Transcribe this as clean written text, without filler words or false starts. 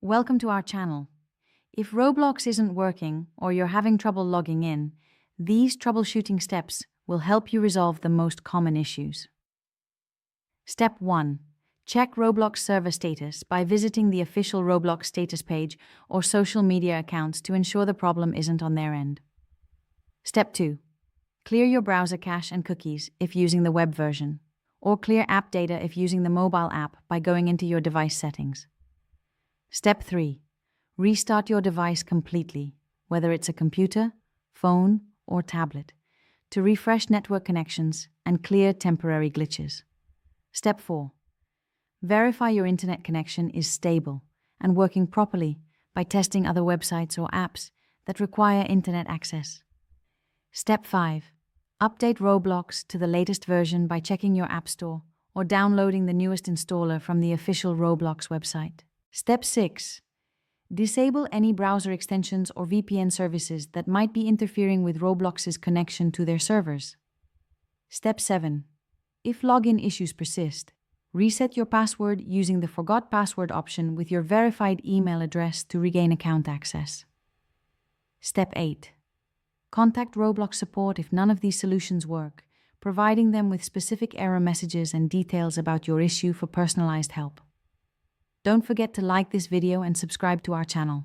Welcome to our channel. If Roblox isn't working or you're having trouble logging in, these troubleshooting steps will help you resolve the most common issues. Step 1. Check Roblox server status by visiting the official Roblox status page or social media accounts to ensure the problem isn't on their end. Step 2. Clear your browser cache and cookies if using the web version, or clear app data if using the mobile app by going into your device settings. Step 3. Restart your device completely, whether it's a computer, phone, or tablet, to refresh network connections and clear temporary glitches. Step 4. Verify your internet connection is stable and working properly by testing other websites or apps that require internet access. Step 5. Update Roblox to the latest version by checking your App Store or downloading the newest installer from the official Roblox website. Step 6. Disable any browser extensions or VPN services that might be interfering with Roblox's connection to their servers. Step 7. If login issues persist, reset your password using the Forgot Password option with your verified email address to regain account access. Step 8. Contact Roblox support if none of these solutions work, providing them with specific error messages and details about your issue for personalized help. Don't forget to like this video and subscribe to our channel.